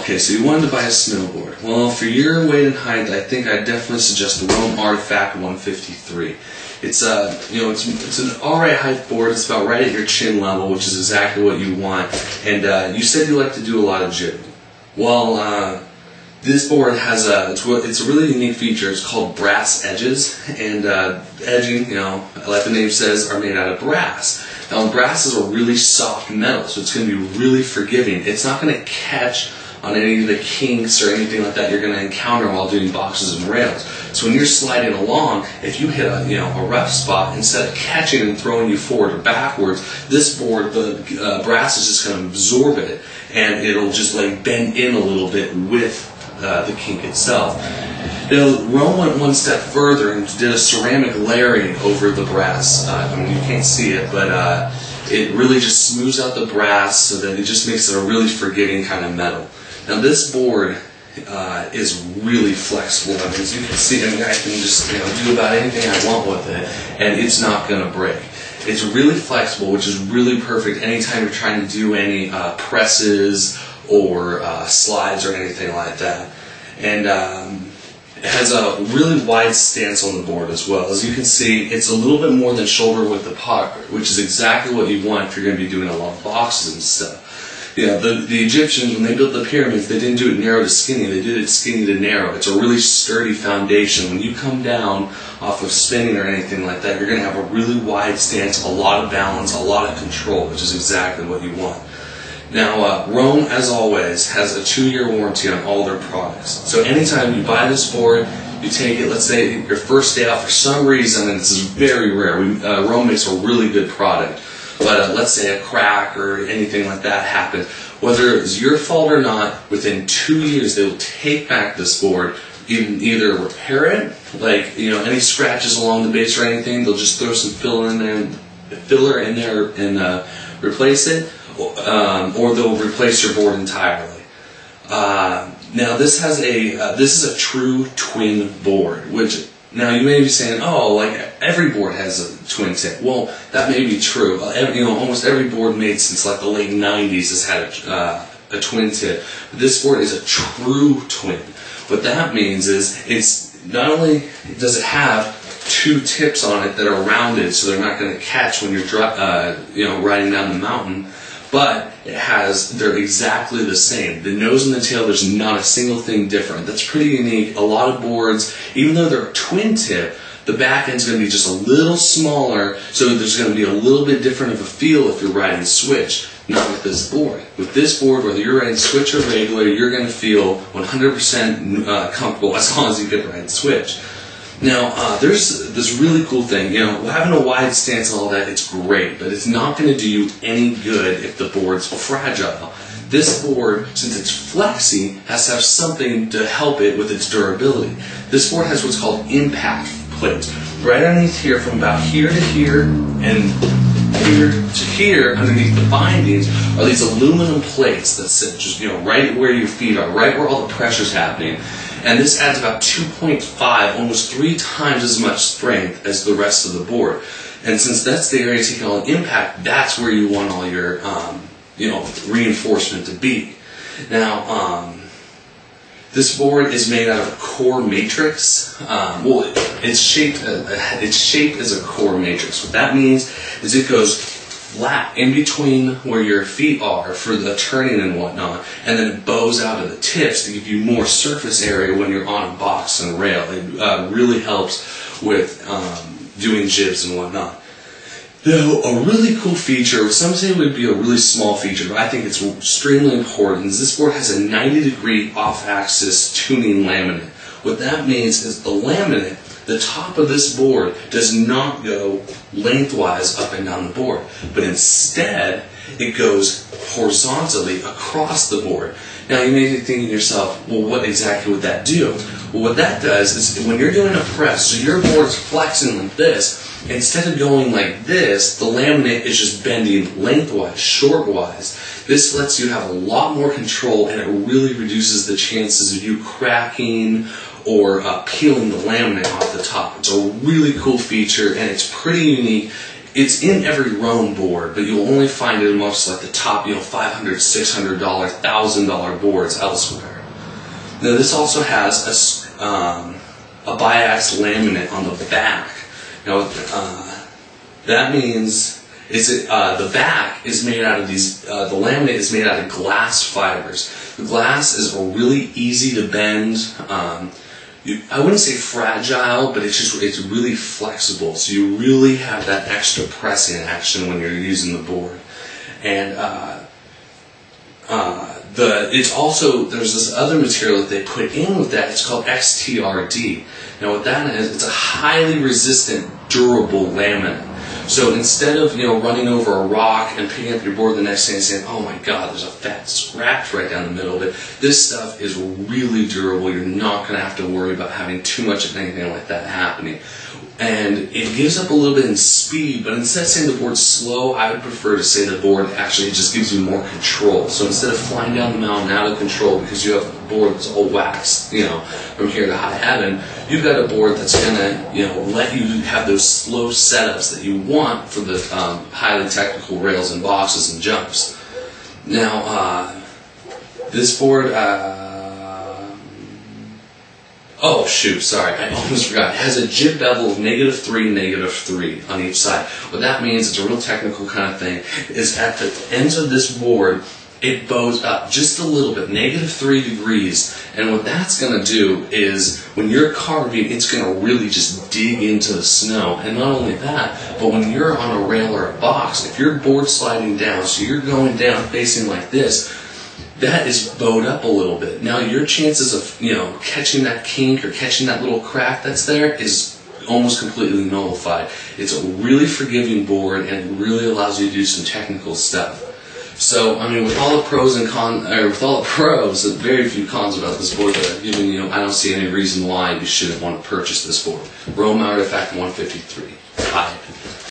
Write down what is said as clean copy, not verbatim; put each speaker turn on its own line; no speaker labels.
Okay, so you wanted to buy a snowboard. Well, for your weight and height, I think I'd definitely suggest the Rome Artifact 153. It's it's an alright height board. It's about right at your chin level, which is exactly what you want. And you said you like to do a lot of jibbing. Well, this board has it's a really unique feature. It's called brass edges, and edging, like the name says, are made out of brass. Now, brass is a really soft metal, so it's going to be really forgiving. It's not going to catch on any of the kinks or anything like that you're going to encounter while doing boxes and rails. So when you're sliding along, if you hit a rough spot, instead of catching and throwing you forward or backwards, this board, the brass is just going to absorb it, and it'll just like bend in a little bit with the kink itself. Now, Rome went one step further and did a ceramic layering over the brass. I mean, you can't see it, but it really just smooths out the brass so that it just makes it a really forgiving kind of metal. Now, this board is really flexible. I mean, as you can see, I can just do about anything I want with it, and it's not going to break. It's really flexible, which is really perfect anytime you're trying to do any presses or slides or anything like that. And it has a really wide stance on the board as well. As you can see, it's a little bit more than shoulder width apart, which is exactly what you want if you're going to be doing a lot of boxes and stuff. Yeah, the Egyptians, when they built the pyramids, they didn't do it narrow to skinny, they did it skinny to narrow. It's a really sturdy foundation. When you come down off of spinning or anything like that, you're going to have a really wide stance, a lot of balance, a lot of control, which is exactly what you want. Now, Rome, as always, has a 2-year warranty on all their products. So anytime you buy this board, you take it, let's say your first day out for some reason, and this is very rare, Rome makes a really good product, but let's say a crack or anything like that happens, whether it's your fault or not, within 2 years they will take back this board, either repair it, like any scratches along the base or anything, they'll just throw some filler in there and replace it, or they'll replace your board entirely. Now this is a true twin board, which now you may be saying, oh, like every board has a twin tip. Well, that may be true. Almost every board made since like the late 90s has had a twin tip. But this board is a true twin. What that means is it's not only does it have 2 tips on it that are rounded, so they're not going to catch when you're riding down the mountain, but they're exactly the same. The nose and the tail, there's not a single thing different. That's pretty unique. A lot of boards, even though they're a twin tip, the back end's going to be just a little smaller, so there's going to be a little bit different of a feel if you're riding switch. Not with this board. With this board, whether you're riding switch or regular, you're going to feel 100% comfortable as long as you can ride switch. Now, there's this really cool thing, having a wide stance and all that, it's great, but it's not going to do you any good if the board's fragile. This board, since it's flexy, has to have something to help it with its durability. This board has what's called impact plates. Right underneath here, from about here to here, and here to here, underneath the bindings, are these aluminum plates that sit just, right where your feet are, right where all the pressure's happening. And this adds about 2.5, almost 3 times as much strength as the rest of the board. And since that's the area taking all the impact, that's where you want all your, reinforcement to be. Now, this board is made out of a core matrix. It's shaped as a core matrix. What that means is it goes flat in between where your feet are for the turning and whatnot, and then it bows out of the tips to give you more surface area when you're on a box and rail. It really helps with doing jibs and whatnot. Now, a really cool feature, some say it would be a really small feature, but I think it's extremely important, is this board has a 90-degree off-axis tuning laminate. What that means is the laminate, the top of this board, does not go lengthwise up and down the board, but instead it goes horizontally across the board. Now you may be thinking to yourself, well, what exactly would that do? Well, what that does is when you're doing a press, so your board's flexing like this, instead of going like this, the laminate is just bending lengthwise, shortwise. This lets you have a lot more control, and it really reduces the chances of you cracking or peeling the laminate off the top. It's a really cool feature, and it's pretty unique. it's in every Rome board, but you'll only find it amongst like the top, $500, $600, $1,000 boards elsewhere. Now this also has a biax laminate on the back. Now that means the back is made out of these. The laminate is made out of glass fibers. The glass is really easy to bend. I wouldn't say fragile, but it's really flexible. So you really have that extra pressing action when you're using the board. And it's also, there's this other material that they put in with that. It's called XTRD. Now what that is, it's a highly resistant, durable laminate. So instead of running over a rock and picking up your board the next day and saying, "Oh my God, there's a fat scratch right down the middle of it," this stuff is really durable. You're not going to have to worry about having too much of anything like that happening. And it gives up a little bit in speed, but instead of saying the board's slow, I would prefer to say the board actually just gives you more control. So instead of flying down the mountain out of control because you have a board that's all waxed, from here to high heaven, you've got a board that's going to, let you have those slow setups that you want for the highly technical rails and boxes and jumps. Now, this board, oh shoot, sorry, I almost forgot. It has a jib bevel of -3, -3 on each side. What that means, it's a real technical kind of thing, is at the ends of this board, it bows up just a little bit, -3 degrees. And what that's going to do is, when you're carving, it's going to really just dig into the snow. And not only that, but when you're on a rail or a box, if you're board sliding down, so you're going down facing like this, that is bowed up a little bit. Now your chances of catching that kink or catching that little crack that's there is almost completely nullified. It's a really forgiving board, and it really allows you to do some technical stuff. So, I mean, with all the pros and cons, or with all the pros, and very few cons about this board that I've given you, I don't see any reason why you shouldn't want to purchase this board. Rome Artifact 153. Bye.